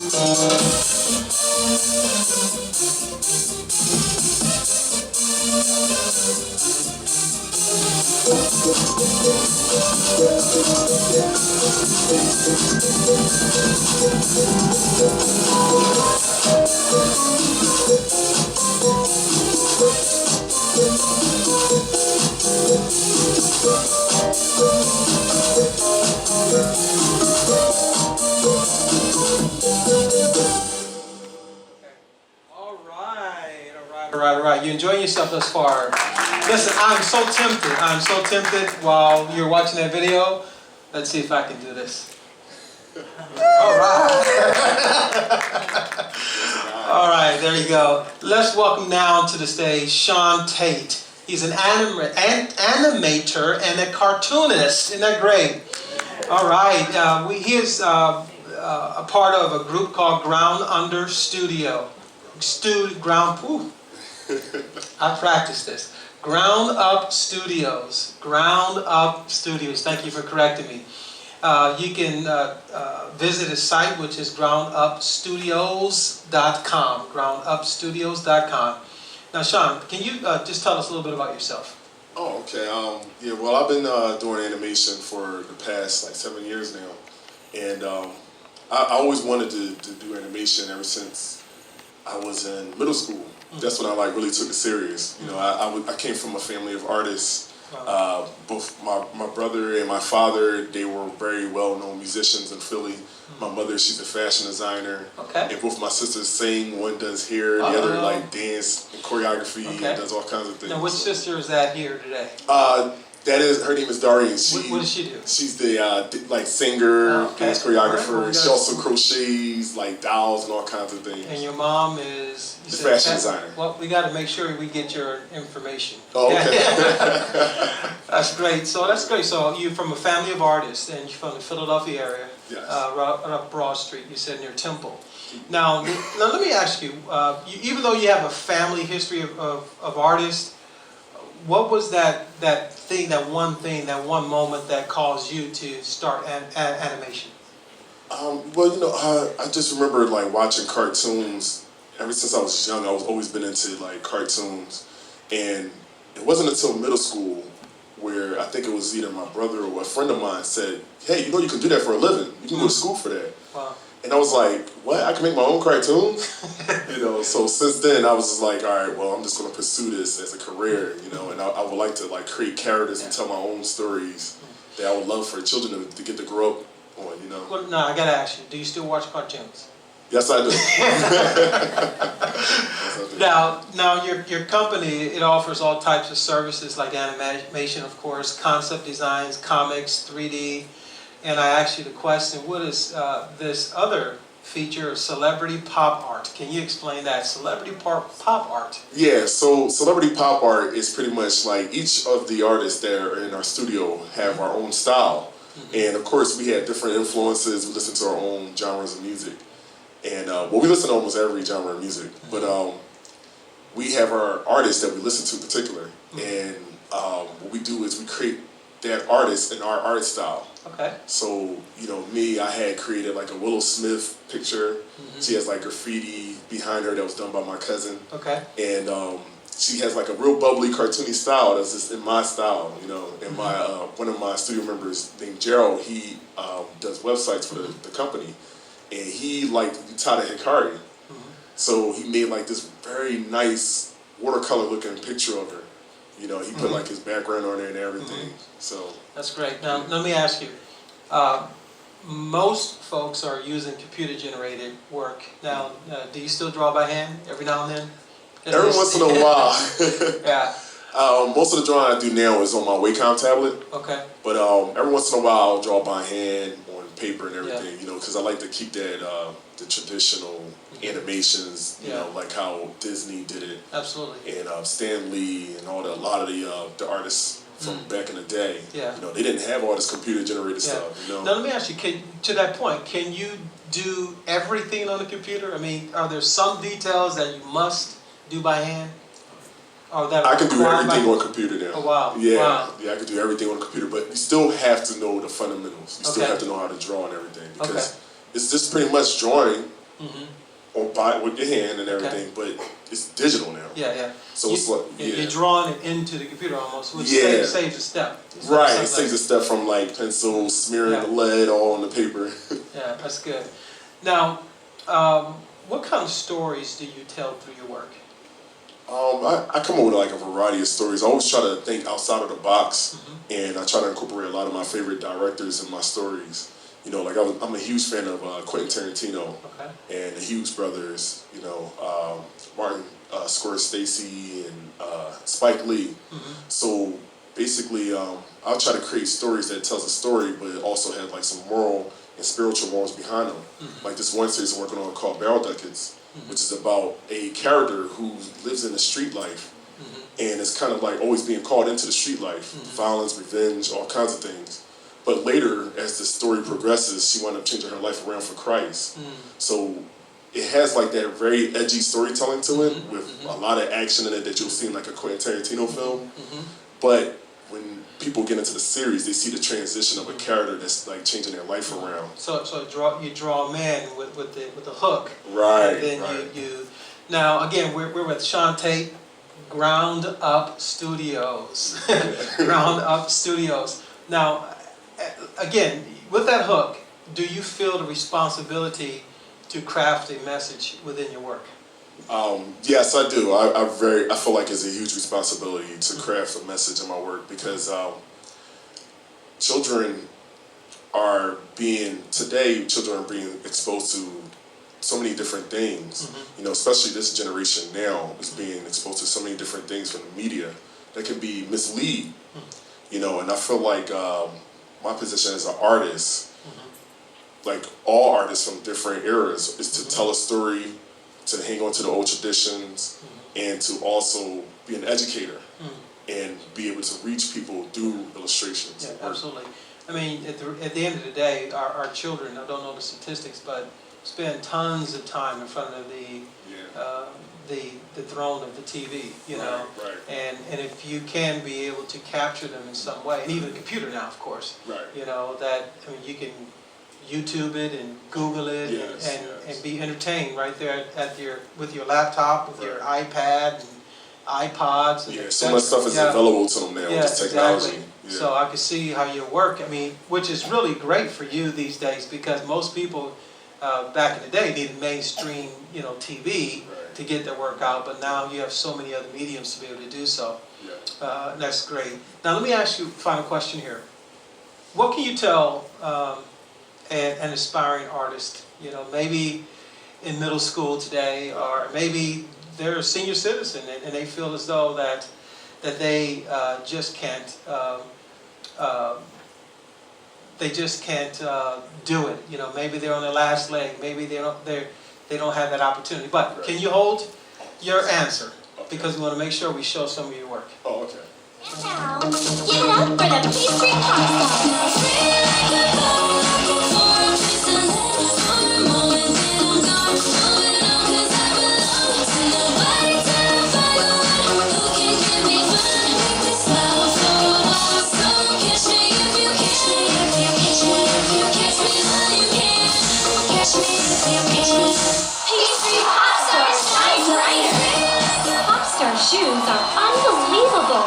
All right. You enjoying yourself thus far? Listen, I'm so tempted. I'm so tempted while you're watching that video. Let's see if I can do this. All right. All right, there you go. Let's welcome now to the stage Sean Tate. He's an animator and a cartoonist. Isn't that great? All right. He is a part of a group called Ground Under Studio. I practiced this. Ground Up Studios. Ground Up Studios. Thank you for correcting me. You can visit his site, which is groundupstudios.com. Groundupstudios.com. Now, Sean, can you just tell us a little bit about yourself? Oh, okay. Yeah, well, I've been doing animation for the past like 7 years now, and I always wanted to do animation ever since I was in middle school. That's when I like really took it serious. You know, I came from a family of artists. Both my brother and my father, they were very well-known musicians in Philly. My mother, she's a fashion designer. Okay. And both my sisters sing. One does hair, the other like dance and choreography, and does all kinds of things. Now, which sister is that here today? Her name is Darian. What does she do? She's the like singer, dance choreographer. Right. She also crochets like dolls and all kinds of things. And your mom is the fashion designer. Well, we got to make sure we get your information. Oh, okay. That's great. So you're from a family of artists, and you're from the Philadelphia area. Yes. Right up Broad Street. You said near Temple. Now let me ask you. Even though you have a family history of artists, what was that one moment that caused you to start animation? Well, you know, I just remember like watching cartoons. Ever since I was young, I was always been into like cartoons, and it wasn't until middle school where I think it was either my brother or a friend of mine said, "Hey, you know, you can do that for a living. You can go to school for that." Wow. And I was like, "What? I can make my own cartoons?" You know. So since then, I was just like, "All right, well, I'm just going to pursue this as a career." You know, and I would like to like create characters and tell my own stories that I would love for children to get to grow up on. You know. Well, no, I gotta ask you. Do you still watch cartoons? Yes, I do. Now your company, it offers all types of services like animation, of course, concept designs, comics, 3D. And I asked you the question, what is this other feature, celebrity pop art? Can you explain that? Celebrity pop art. Yeah, so celebrity pop art is pretty much like each of the artists that are in our studio have our own style. And of course, we have different influences. We listen to our own genres of music. And well, we listen to almost every genre of music, but we have our artists that we listen to in particular, and what we do is we create that artist in our art style. Okay. So, you know, me, I had created like a Willow Smith picture. She has like graffiti behind her that was done by my cousin. Okay. And she has like a real bubbly, cartoony style that's just in my style, you know. And my one of my studio members named Gerald, he does websites for the company. And he liked Tate Hikari. So he made like this very nice watercolor looking picture of her. You know, he put like his background on there and everything. So that's great. Now let me ask you. Most folks are using computer generated work. Now, do you still draw by hand every now and then? Every once in a while. Yeah. Most of the drawing I do now is on my Wacom tablet. Okay. But every once in a while I'll draw by hand on paper and everything, you know, because I like to keep that the traditional animations, you know, like how Disney did it. Absolutely. And Stan Lee and a lot of the artists from back in the day. Yeah. You know, they didn't have all this computer generated stuff. You know. Now let me ask you, to that point, can you do everything on the computer? I mean, are there some details that you must do by hand? Or that I can do everything on computer now. Oh wow. Yeah, wow. Yeah, I can do everything on the computer, but you still have to know the fundamentals. You still have to know how to draw and everything, because it's just pretty much drawing or buy it with your hand and everything, but it's digital now. Yeah, yeah. So it's like, You're drawing it into the computer almost, which saves a step. Right, it saves a step from like pencil, smearing the lead all on the paper. Yeah, that's good. Now, what kind of stories do you tell through your work? I come up with like a variety of stories. I always try to think outside of the box, and I try to incorporate a lot of my favorite directors in my stories. You know, like I'm a huge fan of Quentin Tarantino and the Hughes brothers. You know, Martin Scorsese and Spike Lee. So basically, I'll try to create stories that tells a story, but also have like some moral and spiritual morals behind them. Like this one series I'm working on called Barrel Duckets, which is about a character who lives in the street life, and it's kind of like always being called into the street life, violence, revenge, all kinds of things. But later, as the story progresses, she wound up changing her life around for Christ. So it has like that very edgy storytelling to it, with a lot of action in it that you'll see in like a Quentin Tarantino film. But when people get into the series, they see the transition of a character that's like changing their life around. So you draw a man with the hook. Right. And then you now again we're with Tate, Ground Up Studios. Ground Up Studios. Now, again, with that hook, do you feel the responsibility to craft a message within your work? Yes, I do. I feel like it's a huge responsibility to craft a message in my work, because children are being exposed to so many different things. You know, especially this generation now is being exposed to so many different things from the media that can be misleading. You know, and I feel like my position as an artist, like all artists from different eras, is to tell a story, to hang on to the old traditions, and to also be an educator and be able to reach people through illustrations. Yeah, absolutely. I mean, at the end of the day, our children, I don't know the statistics, but spend tons of time in front of the throne of the TV, you know, and if you can be able to capture them in some way, and even a computer now, of course, you know, that, I mean, you can YouTube it and Google it and be entertained right there with your laptop, with your iPad and iPods. And so much stuff is available to them now with this technology. Exactly. So I can see how you work. I mean, which is really great for you these days, because most people back in the day needed mainstream, you know, TV to get their work out, but now you have so many other mediums to be able to do so. That's great. Now let me ask you a final question here. What can you tell an aspiring artist, you know, maybe in middle school today, or maybe they're a senior citizen and they feel as though that they just can't do it. You know, maybe they're on their last leg. Maybe they don't have that opportunity. But can you hold your answer? Because we want to make sure we show some of your work. Oh, okay. Now, give it up for the pastry shoes are unbelievable.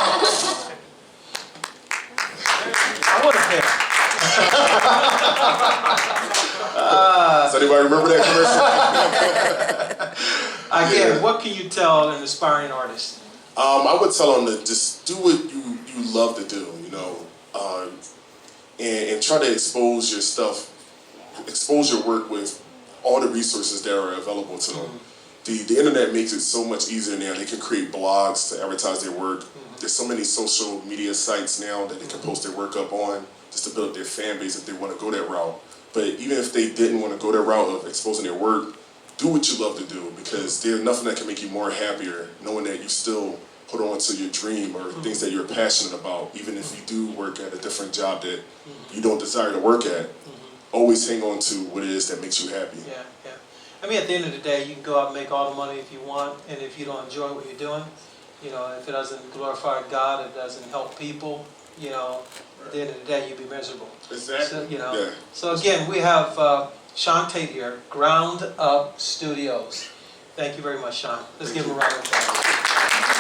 I want a pair. Does anybody remember that commercial? Again, what can you tell an aspiring artist? I would tell them to just do what you love to do, you know, and try to expose your stuff, expose your work with all the resources that are available to them. The internet makes it so much easier now. They can create blogs to advertise their work. There's so many social media sites now that they can post their work up on just to build their fan base if they want to go that route. But even if they didn't want to go that route of exposing their work, do what you love to do, because there's nothing that can make you more happier knowing that you still hold on to your dream or things that you're passionate about, even if you do work at a different job that you don't desire to work at. Always hang on to what it is that makes you happy. Yeah, yeah. I mean, at the end of the day, you can go out and make all the money if you want, and if you don't enjoy what you're doing, you know, if it doesn't glorify God, it doesn't help people, you know, at the end of the day, you'd be miserable. Exactly. So, you know, Yeah. so again, we have Sean Tate here, Ground Up Studios. Thank you very much, Sean. Let's give him a round of applause.